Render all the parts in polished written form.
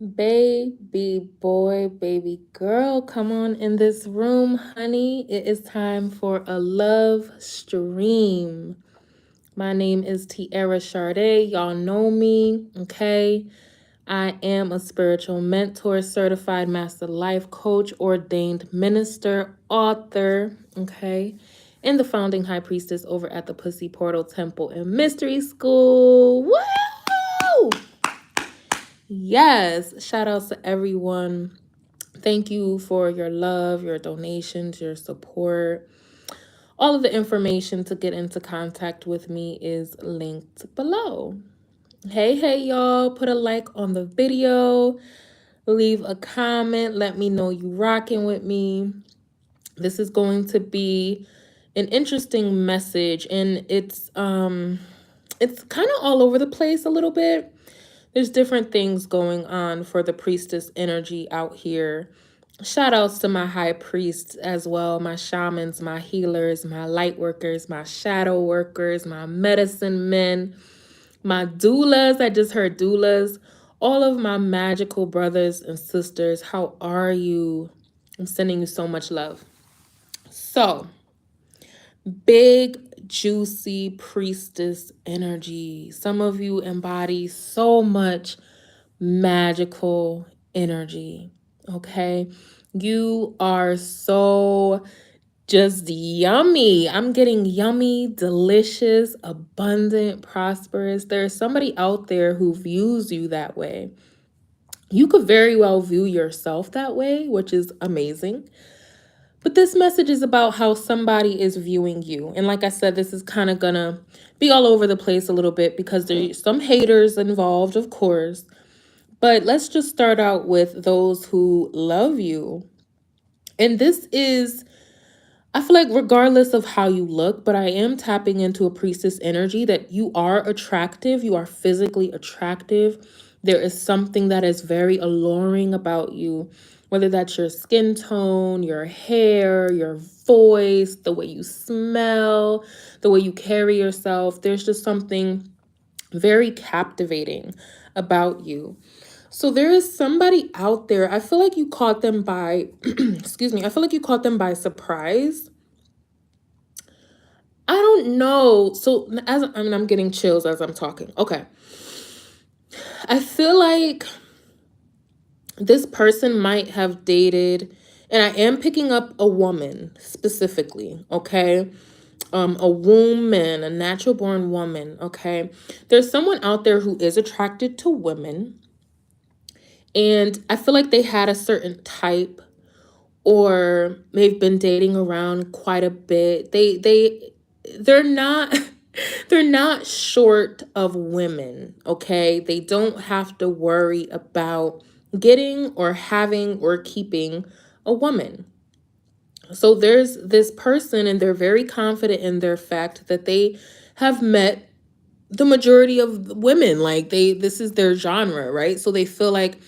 Baby boy, baby girl, come on in this room, honey. It is time for a love stream. My name is Tiara Shardé. Y'all know me, okay? I am a spiritual mentor, certified master life coach, ordained minister, author, okay? And the founding high priestess over at the Pussy Portal Temple and Mystery School. Woo! Yes, shout outs to everyone. Thank you for your love, your donations, your support. All of the information to get into contact with me is linked below. Hey, y'all. Put a like on the video. Leave a comment. Let me know you rocking with me. This is going to be an interesting message, and it's kind of all over the place a little bit. There's different things going on for the priestess energy out here. Shout outs to my high priests as well, my shamans, my healers, my light workers, my shadow workers, my medicine men, my doulas. I just heard doulas. All of my magical brothers and sisters, how are you? I'm sending you so much love. So, big, juicy priestess energy. Some of you embody so much magical energy, okay? You are so just yummy. I'm getting yummy, delicious, abundant, prosperous. There's somebody out there who views you that way. You could very well view yourself that way, which is amazing. But this message is about how somebody is viewing you. And like I said, this is kind of gonna be all over the place a little bit because there's some haters involved, of course. But let's just start out with those who love you. And this is, I feel like, regardless of how you look, but I am tapping into a priestess energy that you are attractive. You are physically attractive. There is something that is very alluring about you, whether that's your skin tone, your hair, your voice, the way you smell, the way you carry yourself. There's just something very captivating about you. So there is somebody out there. I feel like you caught them by, excuse me, I feel like you caught them by surprise. I don't know. So I'm getting chills as I'm talking. Okay. I feel like this person might have dated, and I am picking up a woman specifically, okay? A woman, a natural born woman, okay? There's someone out there who is attracted to women, and I feel like they had a certain type, or they've been dating around quite a bit. They're not they're not short of women, okay? They don't have to worry about getting or having or keeping a woman. So there's this person, and they're very confident in their fact that they have met the majority of women. Like, this is their genre, right? So they feel like,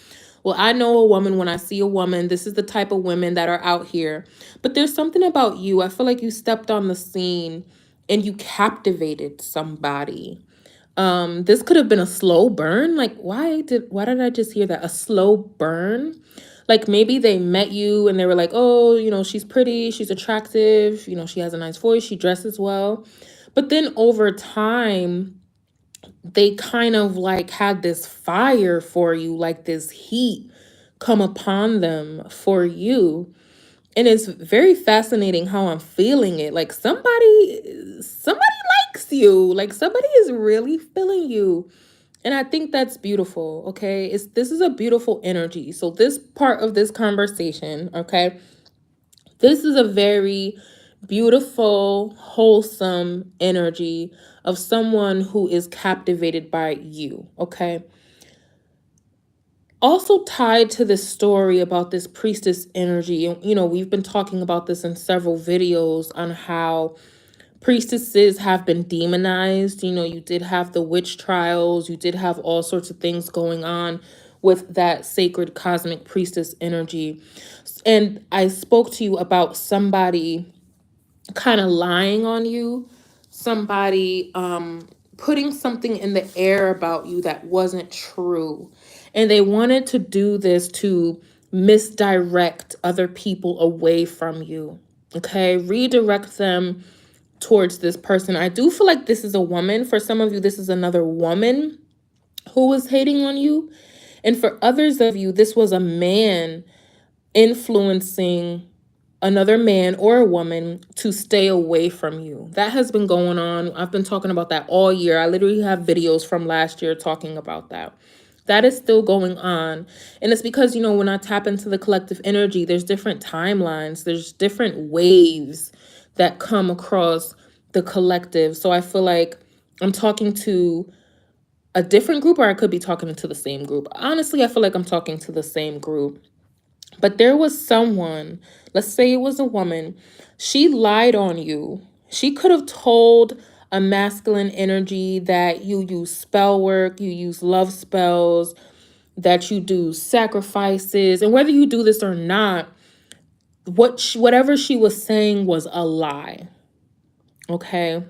well, I know a woman when I see a woman. This is the type of women that are out here. But there's something about you. I feel like you stepped on the scene and you captivated somebody. This could have been a slow burn. Like, why did I just hear that? A slow burn? Like, maybe they met you and they were like, oh, she's pretty, she's attractive, she has a nice voice, she dresses well. But then over time, they kind of like had this fire for you, like this heat come upon them for you. And it's very fascinating how I'm feeling it. Like, somebody likes you. Like, somebody is really feeling you. And I think that's beautiful, okay? This is a beautiful energy. So this part of this conversation, okay? This is a very beautiful, wholesome energy of someone who is captivated by you, okay? Also tied to this story about this priestess energy, we've been talking about this in several videos on how priestesses have been demonized. You did have the witch trials, you did have all sorts of things going on with that sacred cosmic priestess energy. And I spoke to you about somebody kind of lying on you, somebody putting something in the air about you that wasn't true. And they wanted to do this to misdirect other people away from you. Okay, redirect them towards this person. I do feel like this is a woman. For some of you, this is another woman who was hating on you. And for others of you, this was a man influencing another man or a woman to stay away from you. That has been going on. I've been talking about that all year. I literally have videos from last year talking about that. That is still going on. And it's because, when I tap into the collective energy, there's different timelines, there's different waves that come across the collective. So I feel like I'm talking to a different group, or I could be talking to the same group. Honestly, I feel like I'm talking to the same group. But there was someone, let's say it was a woman, she lied on you. She could have told a masculine energy that you use spell work, you use love spells, that you do sacrifices. And whether you do this or not, whatever she was saying was a lie. Okay?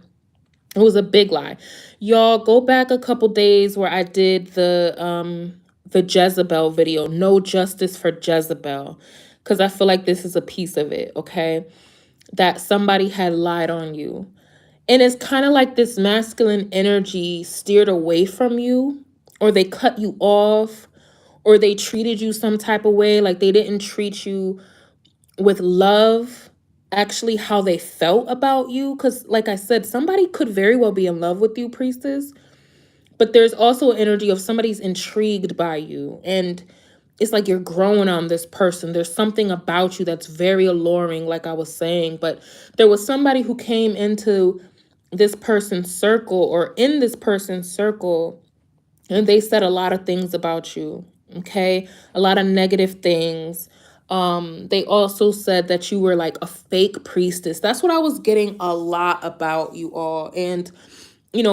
It was a big lie. Y'all, go back a couple days where I did the Jezebel video, No Justice for Jezebel, because I feel like this is a piece of it, okay? That somebody had lied on you. And it's kind of like this masculine energy steered away from you, or they cut you off, or they treated you some type of way, like they didn't treat you with love, actually how they felt about you. Because like I said, somebody could very well be in love with you, Priestess, but there's also an energy of somebody's intrigued by you, and it's like you're growing on this person. There's something about you that's very alluring, like I was saying. But there was somebody who came into this person's circle, or in this person's circle, and they said a lot of things about you, okay? A lot of negative things. They also said that you were like a fake priestess. That's what I was getting a lot about, you all. And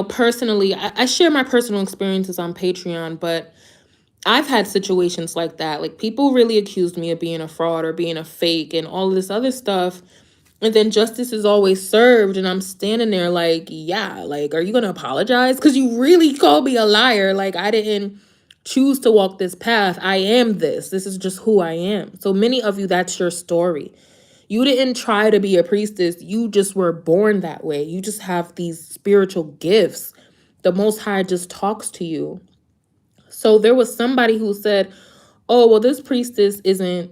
personally, I share my personal experiences on Patreon, but I've had situations like that. Like, people really accused me of being a fraud or being a fake and all of this other stuff. And then justice is always served, and I'm standing there like, yeah, like, are you going to apologize? Because you really called me a liar. Like, I didn't choose to walk this path. I am this. This is just who I am. So many of you, that's your story. You didn't try to be a priestess. You just were born that way. You just have these spiritual gifts. The Most High just talks to you. So there was somebody who said, oh, well, this priestess isn't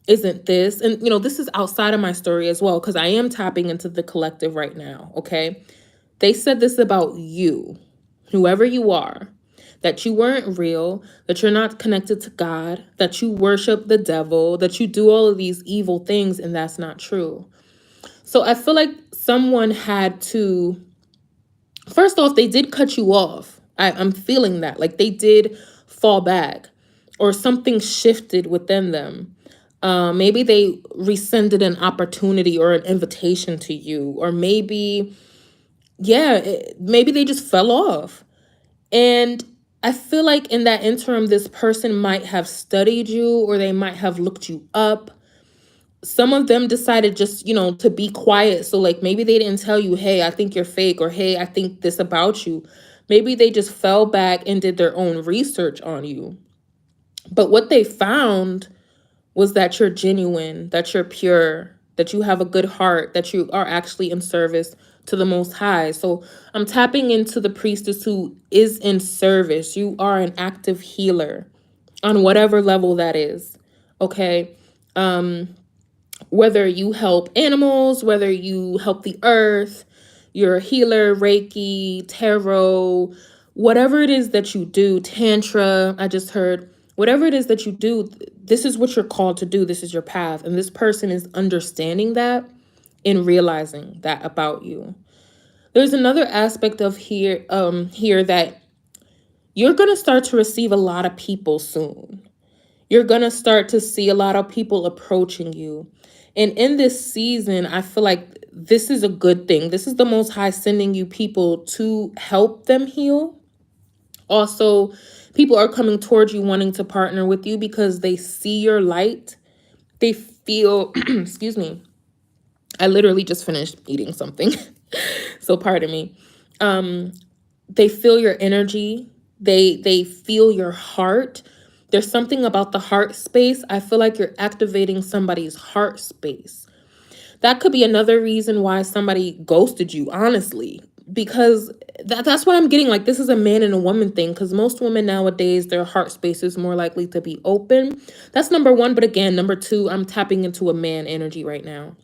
this. And, this is outside of my story as well, because I am tapping into the collective right now, okay? They said this about you, whoever you are, that you weren't real, that you're not connected to God, that you worship the devil, that you do all of these evil things, and that's not true. So I feel like someone had to, first off, they did cut you off. I'm feeling that. Like, they did fall back, or something shifted within them. Maybe they rescinded an opportunity or an invitation to you, or maybe, maybe they just fell off. And I feel like in that interim, this person might have studied you, or they might have looked you up. Some of them decided just, to be quiet. So like, maybe they didn't tell you, hey, I think you're fake, or hey, I think this about you. Maybe they just fell back and did their own research on you. But what they found was that you're genuine, that you're pure, that you have a good heart, that you are actually in service to the Most High. So I'm tapping into the priestess who is in service. You are an active healer on whatever level that is, okay? Whether you help animals, whether you help the earth, you're a healer, Reiki, tarot, whatever it is that you do, Tantra, I just heard, whatever it is that you do, this is what you're called to do. This is your path. And this person is understanding that and realizing that about you. There's another aspect of here that you're going to start to receive a lot of people soon. You're going to start to see a lot of people approaching you. And in this season, I feel like this is a good thing. This is the Most High sending you people to help them heal. Also, people are coming towards you wanting to partner with you because they see your light. They feel, excuse me, I literally just finished eating something. So pardon me. They feel your energy. They feel your heart. There's something about the heart space. I feel like you're activating somebody's heart space. That could be another reason why somebody ghosted you, honestly, because that's what I'm getting. Like, this is a man and a woman thing, because most women nowadays, their heart space is more likely to be open. That's number one. But again, number two, I'm tapping into a man energy right now.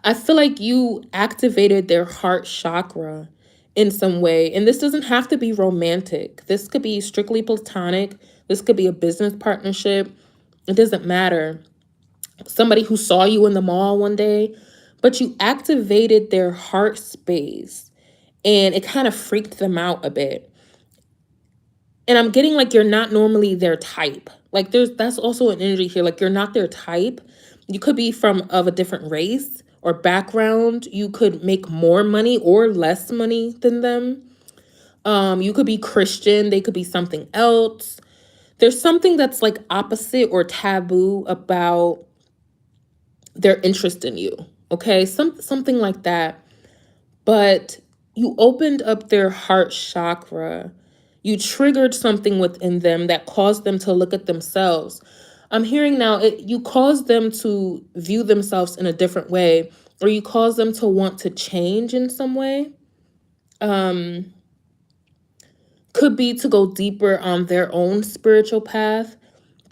I feel like you activated their heart chakra in some way. And this doesn't have to be romantic. This could be strictly platonic. This could be a business partnership. It doesn't matter. Somebody who saw you in the mall one day, but you activated their heart space and it kind of freaked them out a bit. And I'm getting like you're not normally their type. Like that's also an energy here. Like you're not their type. You could be of a different race or background. You could make more money or less money than them. You could be Christian. They could be something else. There's something that's like opposite or taboo about their interest in you. Okay, something like that. But you opened up their heart chakra. You triggered something within them that caused them to look at themselves. I'm hearing now, you caused them to view themselves in a different way, or you caused them to want to change in some way. Could be to go deeper on their own spiritual path.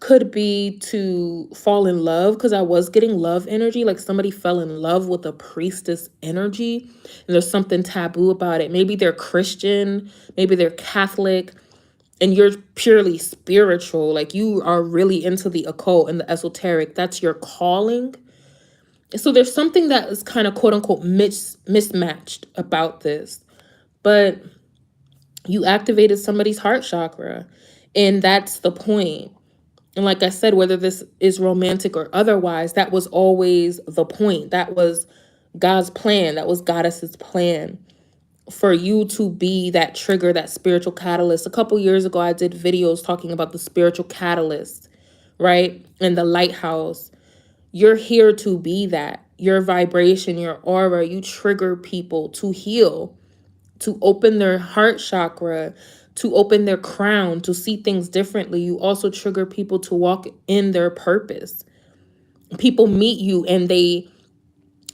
Could be to fall in love, because I was getting love energy, like somebody fell in love with a priestess energy, and there's something taboo about it. Maybe they're Christian, maybe they're Catholic, and you're purely spiritual, like you are really into the occult and the esoteric. That's your calling. So there's something that is kind of quote unquote mismatched about this, but you activated somebody's heart chakra, and that's the point. And like I said, whether this is romantic or otherwise, that was always the point. That was God's plan. That was Goddess's plan for you to be that trigger, that spiritual catalyst. A couple years ago, I did videos talking about the spiritual catalyst, right? And the lighthouse. You're here to be that. Your vibration, your aura, you trigger people to heal, to open their heart chakra, to open their crown, to see things differently. You also trigger people to walk in their purpose. People meet you and they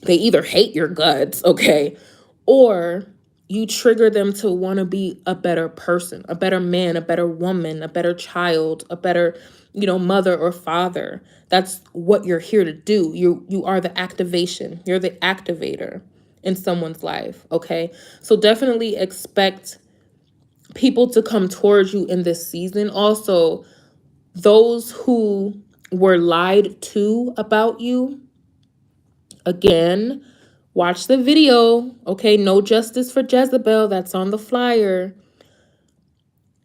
either hate your guts, okay, or you trigger them to want to be a better person, a better man, a better woman, a better child, a better, mother or father. That's what you're here to do. You are the activation. You're the activator in someone's life, okay? So definitely expect people to come towards you in this season. Also, those who were lied to about you, again, watch the video, okay? No justice for Jezebel. That's on the flyer.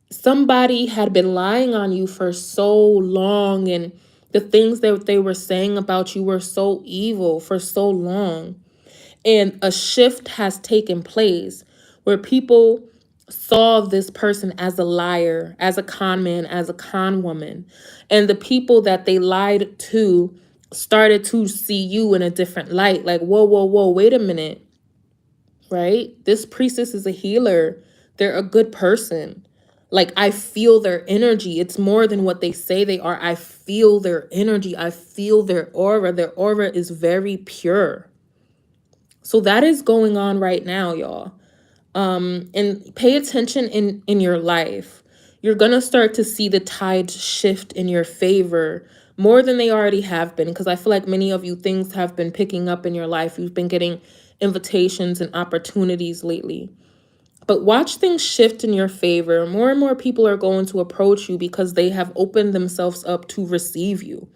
Somebody had been lying on you for so long, and the things that they were saying about you were so evil for so long. And a shift has taken place where people saw this person as a liar, as a con man, as a con woman. And the people that they lied to started to see you in a different light. Like, whoa, whoa, whoa, wait a minute, right? This priestess is a healer. They're a good person. Like, I feel their energy. It's more than what they say they are. I feel their energy. I feel their aura. Their aura is very pure. So that is going on right now, y'all. And pay attention in your life. You're going to start to see the tides shift in your favor more than they already have been, because I feel like many of you, things have been picking up in your life. You've been getting invitations and opportunities lately. But watch things shift in your favor. More and more people are going to approach you because they have opened themselves up to receive you.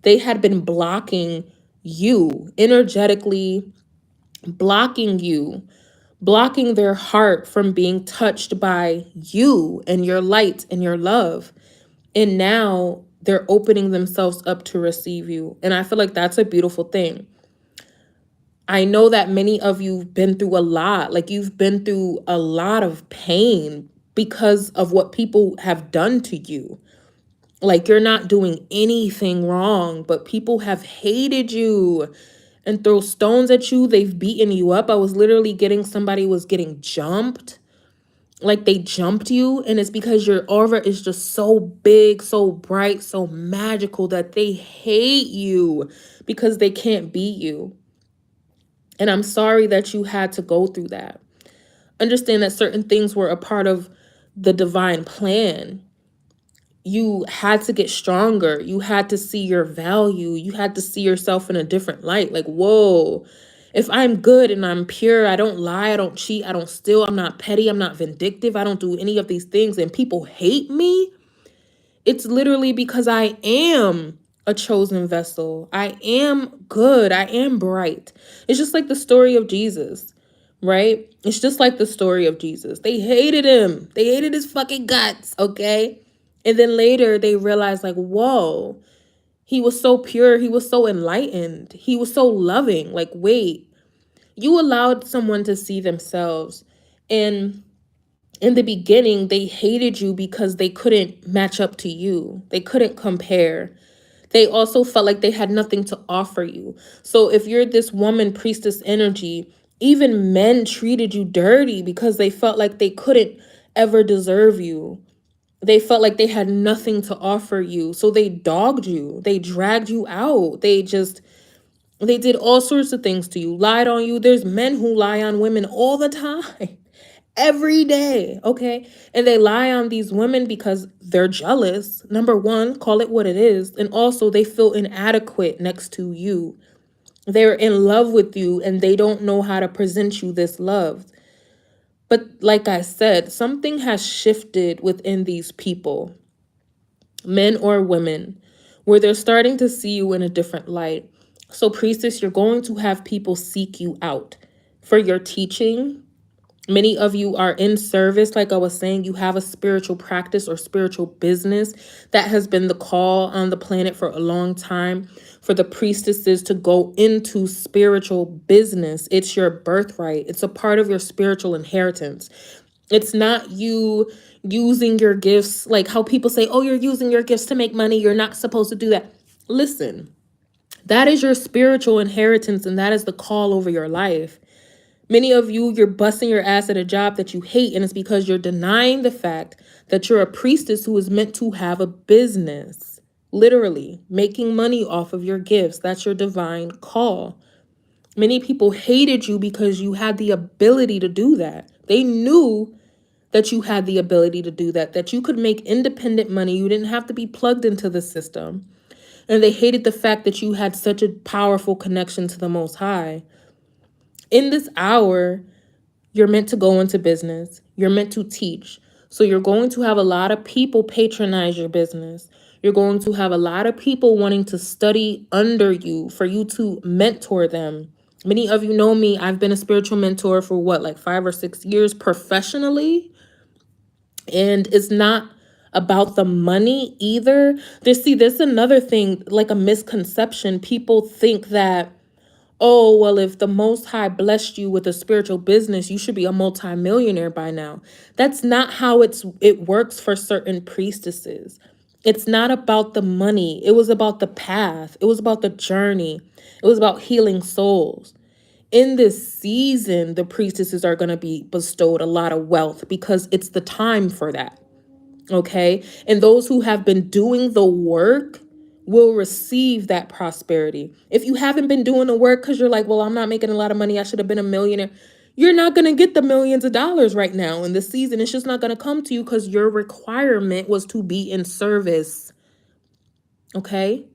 They had been blocking you energetically, blocking you, blocking their heart from being touched by you and your light and your love. And now they're opening themselves up to receive you. And I feel like that's a beautiful thing. I know that many of you have been through a lot. Like, you've been through a lot of pain because of what people have done to you. Like, you're not doing anything wrong, but people have hated you and throw stones at you. They've beaten you up. I was literally somebody was getting jumped. like they jumped you, and it's because your aura is just so big, so bright, so magical that they hate you because they can't be you. And I'm sorry that you had to go through that. Understand that certain things were a part of the divine plan. You had to get stronger. You had to see your value. You had to see yourself in a different light. Like, whoa, if I'm good and I'm pure, I don't lie, I don't cheat, I don't steal, I'm not petty, I'm not vindictive, I don't do any of these things, and people hate me, it's literally because I am a chosen vessel. I am good. I am bright. It's just like the story of Jesus, right? It's just like the story of Jesus. They hated him. They hated his fucking guts, okay? And then later they realized, like, whoa, he was so pure. He was so enlightened. He was so loving. Like, wait, you allowed someone to see themselves. And in the beginning, they hated you because they couldn't match up to you. They couldn't compare. They also felt like they had nothing to offer you. So if you're this woman priestess energy, even men treated you dirty because they felt like they couldn't ever deserve you. They felt like they had nothing to offer you. So they dogged you. They dragged you out. They did all sorts of things to you, lied on you. There's men who lie on women all the time. Every day, okay? And they lie on these women because they're jealous. Number one, call it what it is. And also, they feel inadequate next to you. They're in love with you and they don't know how to present you this love. But like I said, something has shifted within these people, men or women, where they're starting to see you in a different light. So, priestess, you're going to have people seek you out for your teaching. Many of you are in service. Like I was saying, you have a spiritual practice or spiritual business. That has been the call on the planet for a long time, for the priestesses to go into spiritual business. It's your birthright. It's a part of your spiritual inheritance. It's not you using your gifts, like how people say, oh, you're using your gifts to make money. You're not supposed to do that. Listen, that is your spiritual inheritance, and that is the call over your life. Many of you, you're busting your ass at a job that you hate, and it's because you're denying the fact that you're a priestess who is meant to have a business. Literally, making money off of your gifts. That's your divine call. Many people hated you because you had the ability to do that. They knew that you had the ability to do that you could make independent money. You didn't have to be plugged into the system. And they hated the fact that you had such a powerful connection to the Most High. In this hour, you're meant to go into business. You're meant to teach. So you're going to have a lot of people patronize your business. You're going to have a lot of people wanting to study under you for you to mentor them. Many of you know me. I've been a spiritual mentor for like 5 or 6 years professionally. And it's not about the money either. There's another thing, like a misconception. People think that, oh, well, if the Most High blessed you with a spiritual business, you should be a multimillionaire by now. That's not how it works for certain priestesses. It's not about the money. It was about the path. It was about the journey. It was about healing souls. In this season, the priestesses are going to be bestowed a lot of wealth because it's the time for that. Okay? And those who have been doing the work will receive that prosperity. If you haven't been doing the work because you're like, well, I'm not making a lot of money, I should have been a millionaire, you're not going to get the millions of dollars right now in this season. It's just not going to come to you because your requirement was to be in service. Okay?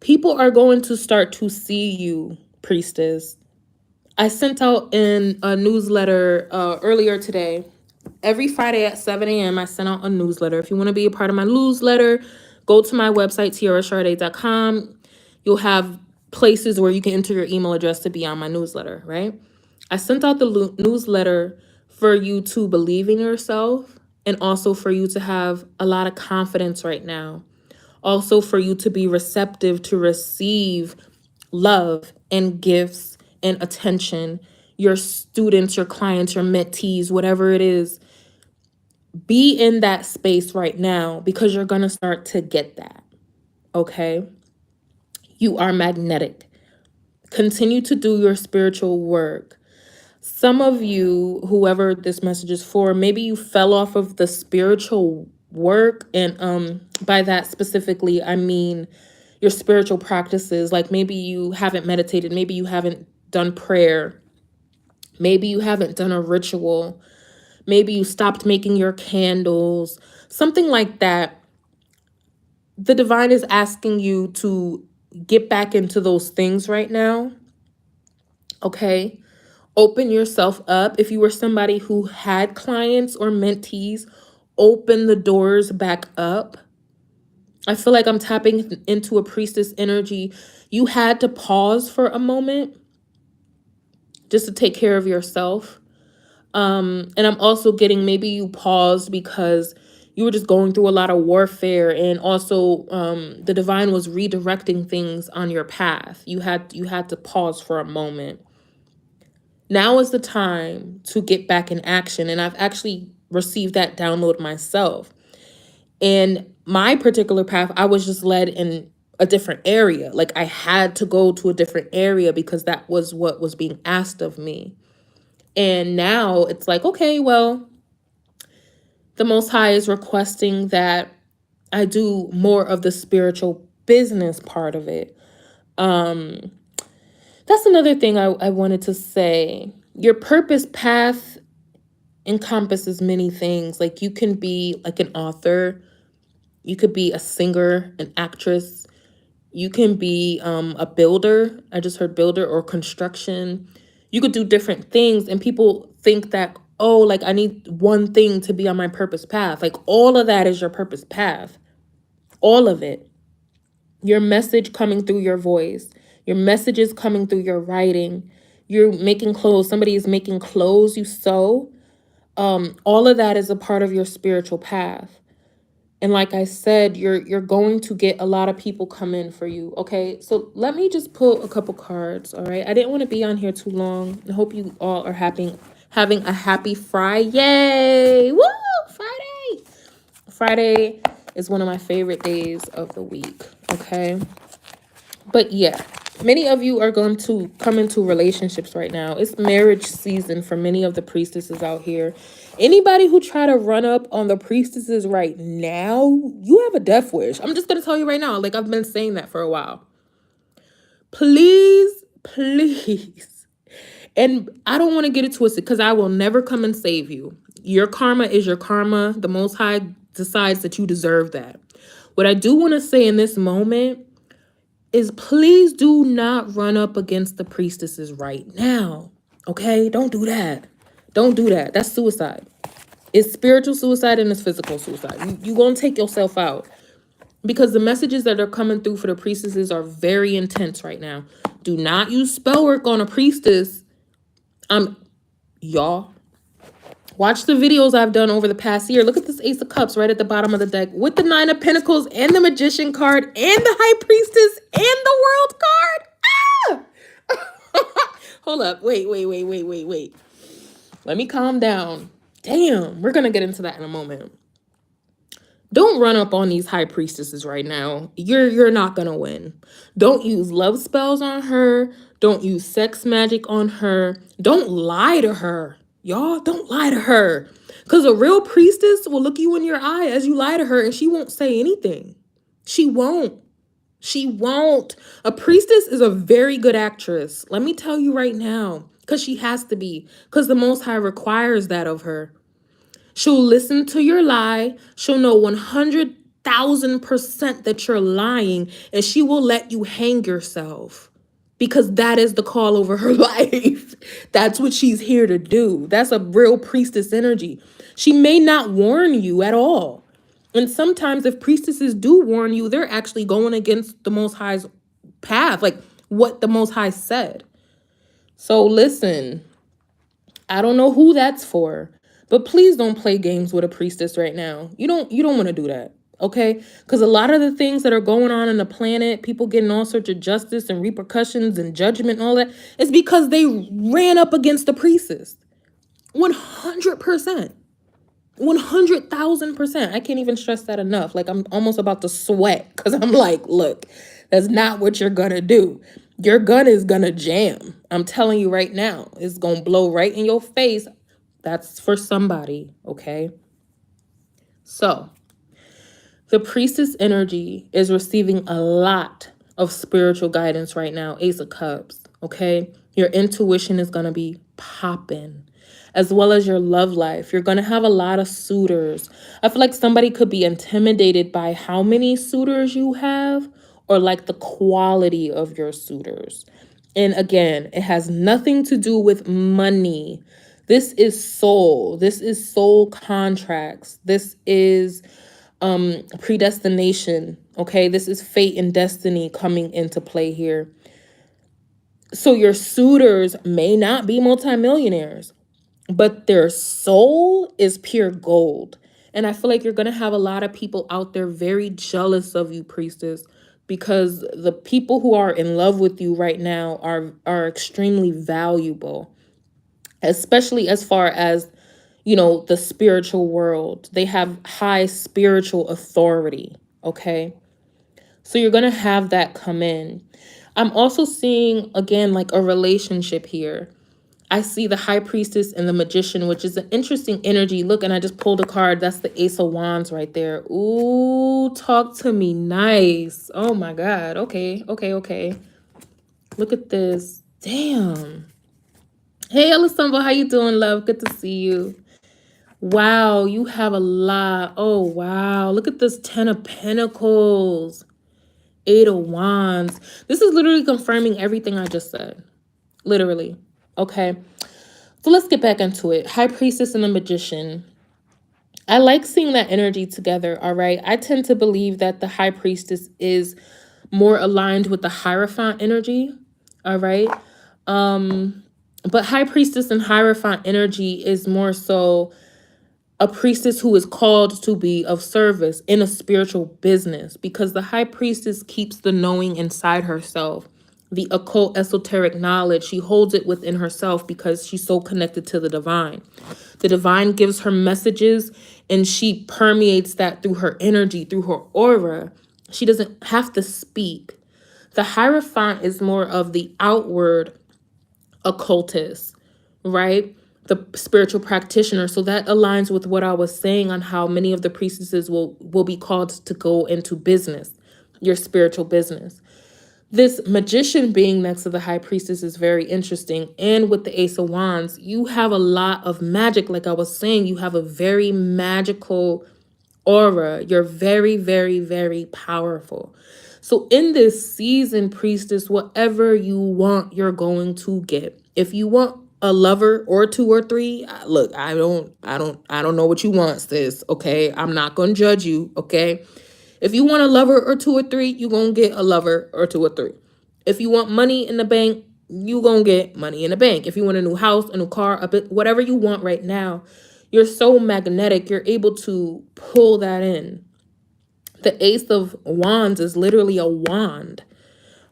People are going to start to see you, priestess. I sent out in a newsletter earlier today. Every Friday at 7 a.m. I sent out a newsletter. If you want to be a part of my newsletter, go to my website, TiaraSharde.com. You'll have places where you can enter your email address to be on my newsletter, right? I sent out the newsletter for you to believe in yourself and also for you to have a lot of confidence right now. Also for you to be receptive to receive love and gifts and attention. Your students, your clients, your mentees, whatever it is, be in that space right now because you're going to start to get that. Okay? You are magnetic. Continue to do your spiritual work. Some of you, whoever this message is for, maybe you fell off of the spiritual work. And by that specifically, I mean your spiritual practices. Like maybe you haven't meditated, maybe you haven't done prayer, maybe you haven't done a ritual, maybe you stopped making your candles, something like that. The divine is asking you to get back into those things right now. Okay. Open yourself up. If you were somebody who had clients or mentees, open the doors back up. I feel like I'm tapping into a priestess energy. You had to pause for a moment just to take care of yourself. And I'm also getting, maybe you paused because you were just going through a lot of warfare, and also the divine was redirecting things on your path. You had to pause for a moment. Now is the time to get back in action. And I've actually received that download myself. In my particular path, I was just led in a different area. Like I had to go to a different area because that was what was being asked of me. And now it's like, okay, well, the Most High is requesting that I do more of the spiritual business part of it. That's another thing I wanted to say. Your purpose path encompasses many things. Like you can be like an author, you could be a singer, an actress, you can be a builder. I just heard builder, or construction. You could do different things, and people think that, oh, like I need one thing to be on my purpose path. Like all of that is your purpose path. All of it. Your message coming through your voice, your messages coming through your writing, you're making clothes, somebody is making clothes, you sew. All of that is a part of your spiritual path. And like I said, you're going to get a lot of people come in for you. Okay, so let me just pull a couple cards. All right, I didn't want to be on here too long. I hope you all are having a happy Friday. Woo! Friday is one of my favorite days of the week. Okay, but yeah, many of you are going to come into relationships right now. It's marriage season for many of the priestesses out here. Anybody who try to run up on the priestesses right now, you have a death wish. I'm just going to tell you right now. Like I've been saying that for a while. Please, please. And I don't want to get it twisted because I will never come and save you. Your karma is your karma. The Most High decides that you deserve that. What I do want to say in this moment is please do not run up against the priestesses right now. Okay? Don't do that. Don't do that. That's suicide. It's spiritual suicide and it's physical suicide. You gonna take yourself out. Because the messages that are coming through for the priestesses are very intense right now. Do not use spell work on a priestess. Y'all. Watch the videos I've done over the past year. Look at this Ace of Cups right at the bottom of the deck with the Nine of Pentacles and the Magician card and the High Priestess and the World card. Ah! Hold up. Wait. Let me calm down. Damn, we're going to get into that in a moment. Don't run up on these High Priestesses right now. You're not going to win. Don't use love spells on her. Don't use sex magic on her. Don't lie to her. Y'all, don't lie to her. Because a real priestess will look you in your eye as you lie to her and she won't say anything. She won't. She won't. A priestess is a very good actress. Let me tell you right now. Because she has to be. Because the Most High requires that of her. She'll listen to your lie. She'll know 100,000% that you're lying. And she will let you hang yourself. Because that is the call over her life. That's what she's here to do. That's a real priestess energy. She may not warn you at all. And sometimes if priestesses do warn you, they're actually going against the Most High's path, like what the Most High said. So listen, I don't know who that's for, but please don't play games with a priestess right now. You don't want to do that. Okay, because a lot of the things that are going on in the planet, people getting all sorts of justice and repercussions and judgment and all that, is because they ran up against the priestess. 100%. 100,000%. I can't even stress that enough. Like I'm almost about to sweat because I'm like, look, that's not what you're gonna do. Your gun is gonna jam. I'm telling you right now, it's gonna blow right in your face. That's for somebody, okay? So, the priestess energy is receiving a lot of spiritual guidance right now, Ace of Cups, okay? Your intuition is gonna be popping, as well as your love life. You're gonna have a lot of suitors. I feel like somebody could be intimidated by how many suitors you have, or like the quality of your suitors. And again, it has nothing to do with money. This is soul. This is soul contracts. This is predestination. Okay, this is fate and destiny coming into play here. So your suitors may not be multimillionaires, but their soul is pure gold. And I feel like you're going to have a lot of people out there very jealous of you, priestess, because the people who are in love with you right now are extremely valuable, especially as far as, you know, the spiritual world. They have high spiritual authority, okay? So you're going to have that come in. I'm also seeing, again, like a relationship here. I see the high priestess and the magician, which is an interesting energy. Look, and I just pulled a card. That's the Ace of Wands right there. Ooh, talk to me nice. Oh my God. Okay, okay, okay. Look at this. Damn. Hey, Elisamba, how you doing, love? Good to see you. Wow, you have a lot. Oh, wow. Look at this 10 of Pentacles. 8 of Wands. This is literally confirming everything I just said. Literally. Okay. So let's get back into it. High Priestess and the Magician. I like seeing that energy together, all right? I tend to believe that the High Priestess is more aligned with the Hierophant energy, all right? But High Priestess and Hierophant energy is more so a priestess who is called to be of service in a spiritual business, because the High Priestess keeps the knowing inside herself. The occult esoteric knowledge, she holds it within herself because she's so connected to the divine. The divine gives her messages and she permeates that through her energy, through her aura. She doesn't have to speak. The Hierophant is more of the outward occultist, right? The spiritual practitioner. So that aligns with what I was saying on how many of the priestesses will be called to go into business, your spiritual business. This magician being next to the high priestess is very interesting. And with the Ace of Wands, you have a lot of magic. Like I was saying, you have a very magical aura. You're very, very, very powerful. So in this season, priestess, whatever you want, you're going to get. If you want a lover or 2 or 3, look, I don't know what you want, sis. Okay, I'm not gonna judge you. Okay, if you want a lover or 2 or 3, you're gonna get a lover or 2 or 3. If you want money in the bank, you gonna get money in the bank. If you want a new house, a new car, a bit, whatever you want right now, you're so magnetic, you're able to pull that in. The Ace of Wands is literally a wand,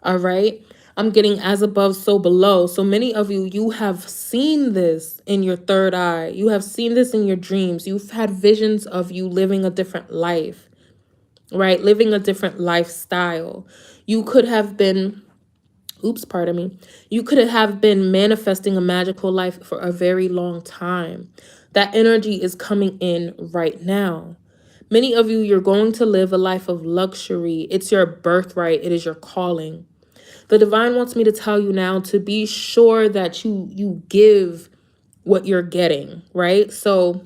all right? I'm getting as above, so below. So many of you, you have seen this in your third eye. You have seen this in your dreams. You've had visions of you living a different life, right? Living a different lifestyle. You could have been, pardon me. You could have been manifesting a magical life for a very long time. That energy is coming in right now. Many of you, you're going to live a life of luxury. It's your birthright. It is your calling. The divine wants me to tell you now to be sure that you give what you're getting, right? So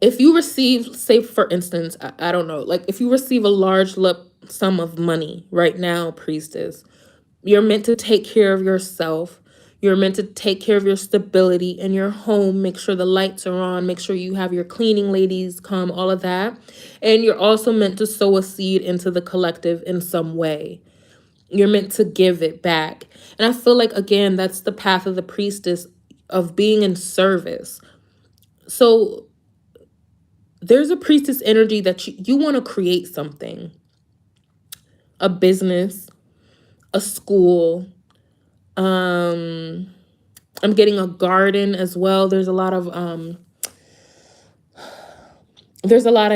if you receive, say for instance, I don't know, like if you receive a large lump sum of money right now, priestess, you're meant to take care of yourself. You're meant to take care of your stability in your home. Make sure the lights are on. Make sure you have your cleaning ladies come, all of that. And you're also meant to sow a seed into the collective in some way. You're meant to give it back. And I feel like, again, that's the path of the priestess, of being in service. So there's a priestess energy that you want to create something, a business, a school. I'm getting a garden as well. There's a lot of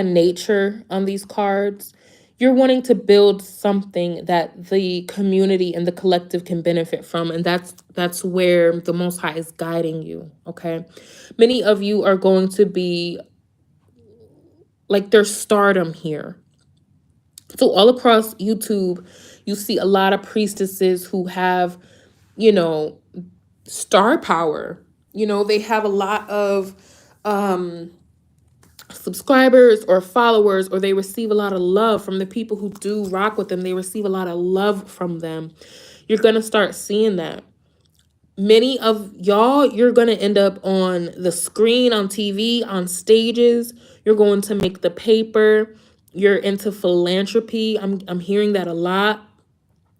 nature on these cards. You're wanting to build something that the community and the collective can benefit from, and that's where the Most High is guiding you. Okay, many of you are going to be like, there's stardom here. So all across YouTube, you see a lot of priestesses who have, you know, star power. You know, they have a lot of subscribers or followers, or they receive a lot of love from the people who do rock with them. They receive a lot of love from them. You're going to start seeing that. Many of y'all, you're going to end up on the screen, on TV, on stages. You're going to make the paper. You're into philanthropy. I'm hearing that a lot.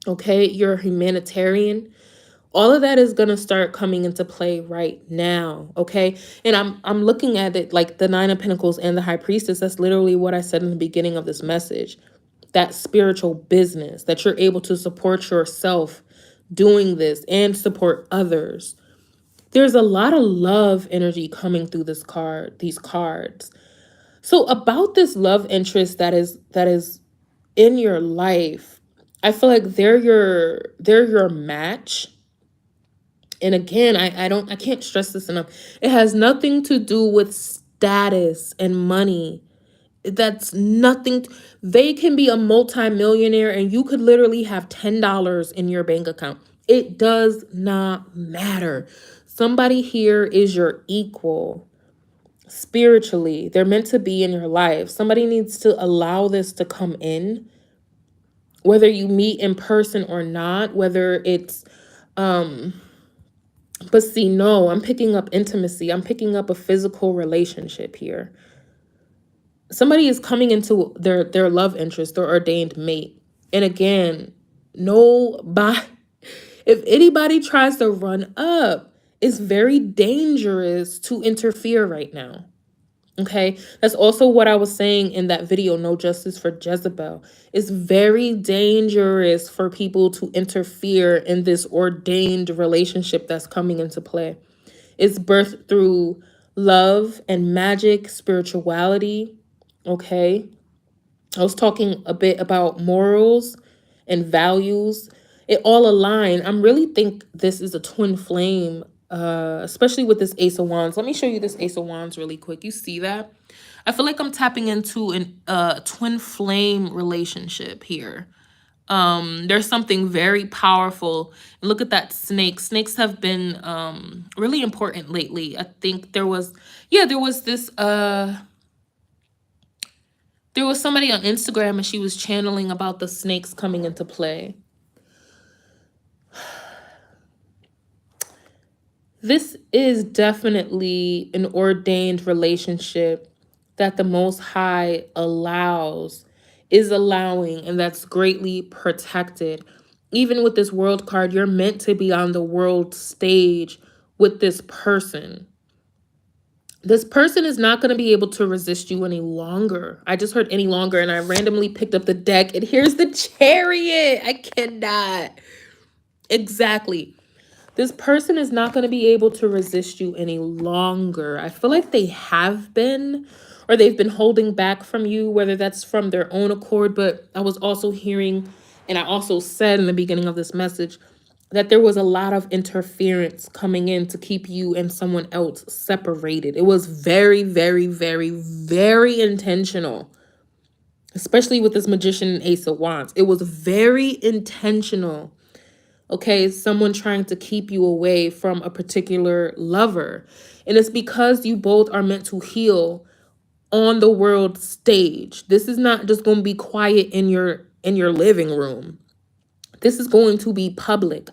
Okay, you're a humanitarian. All of that is going to start coming into play right now. Okay, and I'm looking at it like the Nine of Pentacles and the High Priestess. That's literally what I said in the beginning of this message. That spiritual business, that you're able to support yourself doing this and support others. There's a lot of love energy coming through these cards. So about this love interest that is in your life, I feel like they're your match. And again, I can't stress this enough. It has nothing to do with status and money. That's nothing. They can be a multimillionaire and you could literally have $10 in your bank account. It does not matter. Somebody here is your equal spiritually. They're meant to be in your life. Somebody needs to allow this to come in, whether you meet in person or not, whether it's but see, no, I'm picking up intimacy. I'm picking up a physical relationship here. Somebody is coming into their love interest, their ordained mate. And again, nobody, if anybody tries to run up, it's very dangerous to interfere right now. Okay, that's also what I was saying in that video, No Justice for Jezebel. It's very dangerous for people to interfere in this ordained relationship that's coming into play. It's birthed through love and magic, spirituality. Okay, I was talking a bit about morals and values. It all align. I really think this is a twin flame, especially with this Ace of Wands. Let me show you this Ace of Wands really quick. You see that? I feel like I'm tapping into a twin flame relationship here. There's something very powerful. Look at that snake. Snakes have been really important lately. I think there was this there was somebody on Instagram and she was channeling about the snakes coming into play. This is definitely an ordained relationship that the Most High is allowing, and that's greatly protected. Even with this world card, you're meant to be on the world stage with this person. This person is not going to be able to resist you any longer. I just heard any longer, and I randomly picked up the deck, and here's the Chariot. I cannot. Exactly. This person is not going to be able to resist you any longer. I feel like they have been, or they've been holding back from you, whether that's from their own accord. But I was also hearing, and I also said in the beginning of this message, that there was a lot of interference coming in to keep you and someone else separated. It was very, very, very, very intentional, especially with this Magician and Ace of Wands. It was very intentional. Okay, someone trying to keep you away from a particular lover. And it's because you both are meant to heal on the world stage. This is not just going to be quiet in your living room. This is going to be public,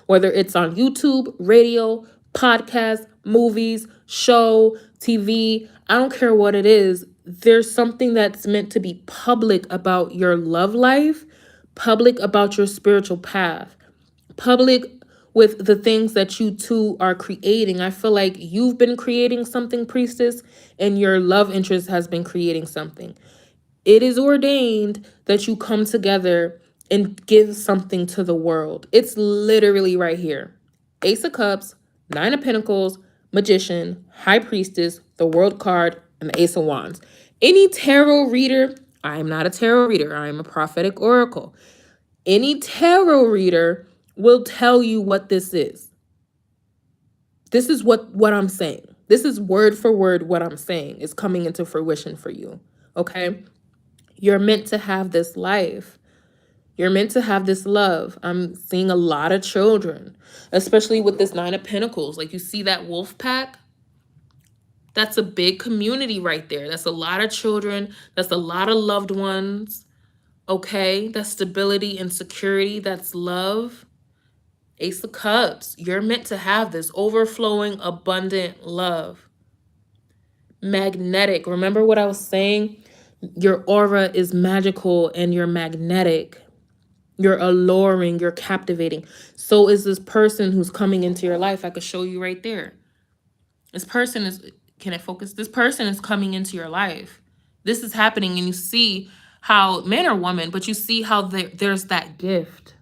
whether it's on YouTube, radio, podcast, movies, show, TV. I don't care what it is. There's something that's meant to be public about your love life, public about your spiritual path, public with the things that you two are creating. I feel like you've been creating something, Priestess, and your love interest has been creating something. It is ordained that you come together and give something to the world. It's literally right here. Ace of Cups, Nine of Pentacles, Magician, High Priestess, the World card, and the Ace of Wands. Any tarot reader I am not a tarot reader. I am a prophetic oracle. Any tarot reader will tell you what this is. This is what I'm saying. This is word for word what I'm saying is coming into fruition for you. Okay? You're meant to have this life. You're meant to have this love. I'm seeing a lot of children, especially with this Nine of Pentacles. Like, you see that wolf pack? That's a big community right there. That's a lot of children. That's a lot of loved ones. Okay? That's stability and security. That's love. Ace of Cups. You're meant to have this overflowing, abundant love. Magnetic. Remember what I was saying? Your aura is magical and you're magnetic. You're alluring, you're captivating. So is this person who's coming into your life. I could show you right there. This person is, can I focus? This person is coming into your life. This is happening, and you see how, man or woman, but you see how there's that gift.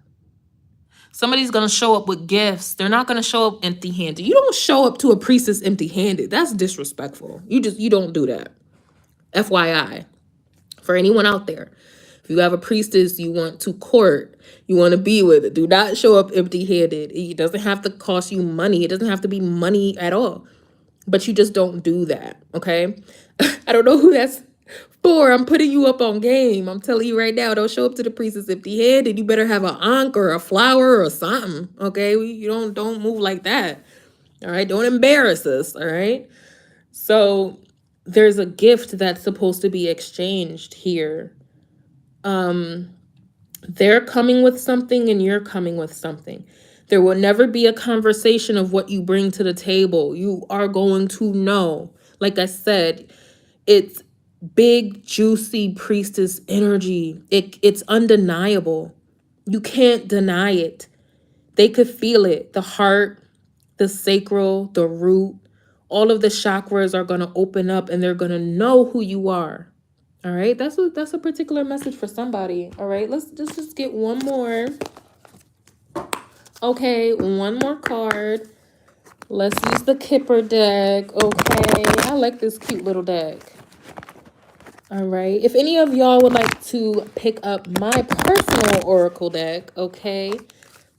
Somebody's going to show up with gifts. They're not going to show up empty-handed. You don't show up to a priestess empty-handed. That's disrespectful. You don't do that. FYI, for anyone out there. If you have a priestess you want to court, you want to be with it, do not show up empty-handed. It doesn't have to cost you money. It doesn't have to be money at all. But you just don't do that, okay? I don't know who that's for. I'm putting you up on game. I'm telling you right now, don't show up to the priestess empty-handed. You better have an ankh or a flower or something, okay? You don't move like that, all right? Don't embarrass us, all right? So there's a gift that's supposed to be exchanged here. They're coming with something and you're coming with something. There will never be a conversation of what you bring to the table. You are going to know. Like I said, it's big, juicy priestess energy. It's undeniable. You can't deny it. They could feel it. The heart, the sacral, the root, all of the chakras are going to open up and they're going to know who you are. All right, that's a particular message for somebody. All right, let's just get one more. Okay, one more card. Let's use the Kipper deck. Okay, I like this cute little deck. All right, if any of y'all would like to pick up my personal oracle deck, okay,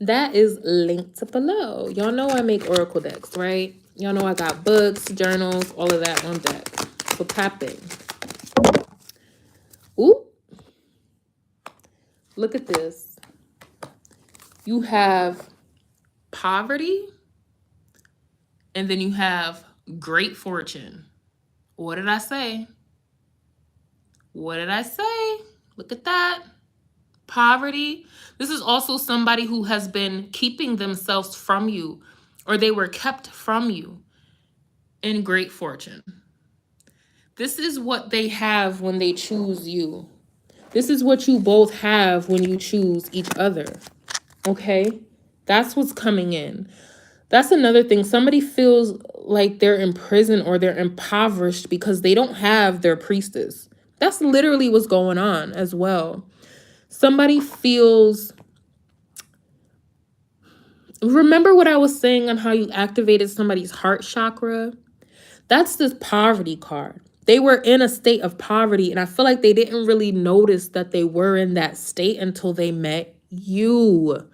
that is linked below. Y'all know I make oracle decks, right? Y'all know I got books, journals, all of that on deck. So tap in. Ooh. Look at this. You have poverty, and then you have great fortune. What did I say? What did I say? Look at that. Poverty. This is also somebody who has been keeping themselves from you, or they were kept from you. In great fortune. This is what they have when they choose you. This is what you both have when you choose each other. Okay? That's what's coming in. That's another thing. Somebody feels like they're in prison or they're impoverished because they don't have their priestess. That's literally what's going on as well. Somebody feels... Remember what I was saying on how you activated somebody's heart chakra? That's this poverty card. They were in a state of poverty, and I feel like they didn't really notice that they were in that state until they met you.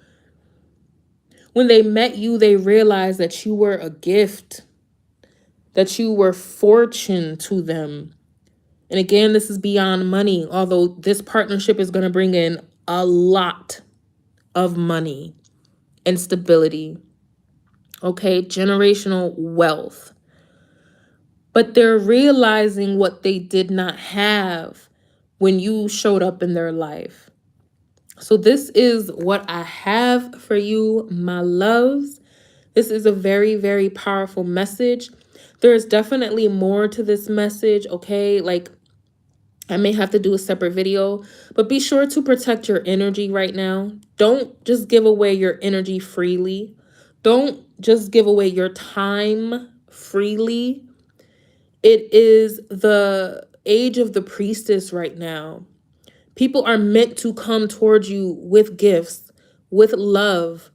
When they met you, they realized that you were a gift, that you were fortune to them. And again, this is beyond money, although this partnership is going to bring in a lot of money and stability. Okay, generational wealth. But they're realizing what they did not have when you showed up in their life. So this is what I have for you, my loves. This is a very, very powerful message. There's definitely more to this message, okay? Like, I may have to do a separate video, but be sure to protect your energy right now. Don't just give away your energy freely. Don't just give away your time freely. It is the age of the priestess right now. People are meant to come towards you with gifts, with love,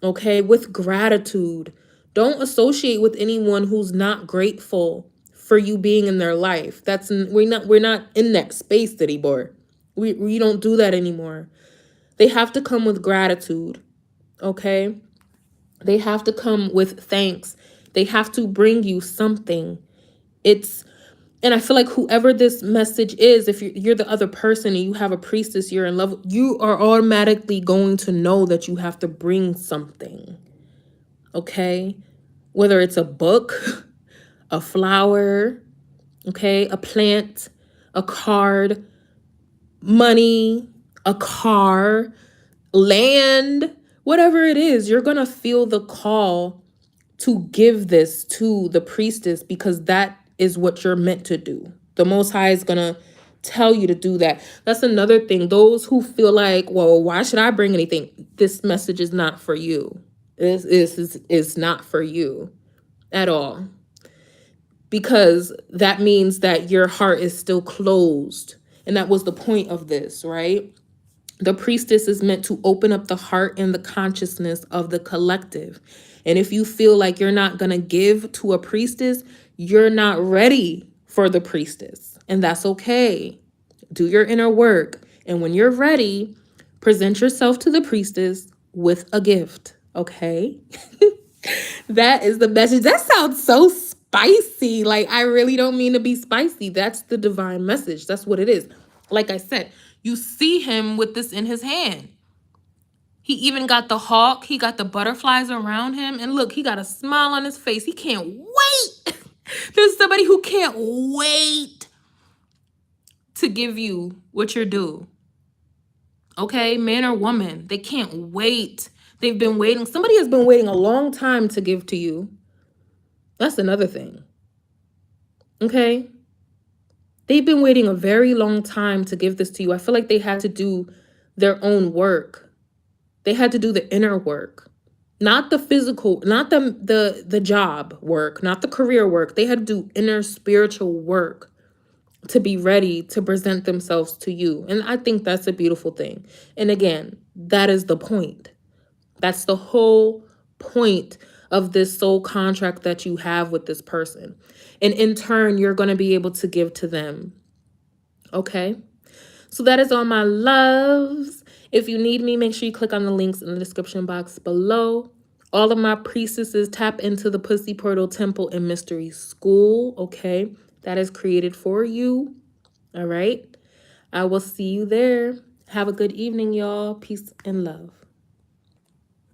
okay, with gratitude. Don't associate with anyone who's not grateful for you being in their life. We're not in that space anymore. We don't do that anymore. They have to come with gratitude, okay? They have to come with thanks. They have to bring you something. And I feel like whoever this message is, if you're the other person and you have a priestess you're in love with, you are automatically going to know that you have to bring something, okay? Whether it's a book, a flower, okay, a plant, a card, money, a car, land, whatever it is, you're going to feel the call to give this to the priestess because that is what you're meant to do. The Most High is going to tell you to do that. That's another thing. Those who feel like, well, why should I bring anything? This message is not for you. This is not for you at all. Because that means that your heart is still closed. And that was the point of this, right? The priestess is meant to open up the heart and the consciousness of the collective. And if you feel like you're not going to give to a priestess, you're not ready for the priestess. And that's okay. Do your inner work. And when you're ready, present yourself to the priestess with a gift. Okay? That is the message. That sounds so spicy. Like, I really don't mean to be spicy. That's the divine message. That's what it is. Like I said, you see him with this in his hand. He even got the hawk. He got the butterflies around him. And look, he got a smile on his face. He can't wait. There's somebody who can't wait to give you what you're due. Okay, man or woman, they can't wait. They've been waiting. Somebody has been waiting a long time to give to you. That's another thing. Okay? They've been waiting a very long time to give this to you. I feel like they had to do their own work. They had to do the inner work. Not the physical, not the job work, not the career work. They had to do inner spiritual work to be ready to present themselves to you. And I think that's a beautiful thing. And again, that is the point. That's the whole point of this soul contract that you have with this person. And in turn, you're going to be able to give to them. Okay? So that is all, my loves. If you need me, make sure you click on the links in the description box below. All of my priestesses tap into the Pussy Portal Temple and Mystery School. Okay? That is created for you. All right? I will see you there. Have a good evening, y'all. Peace and love.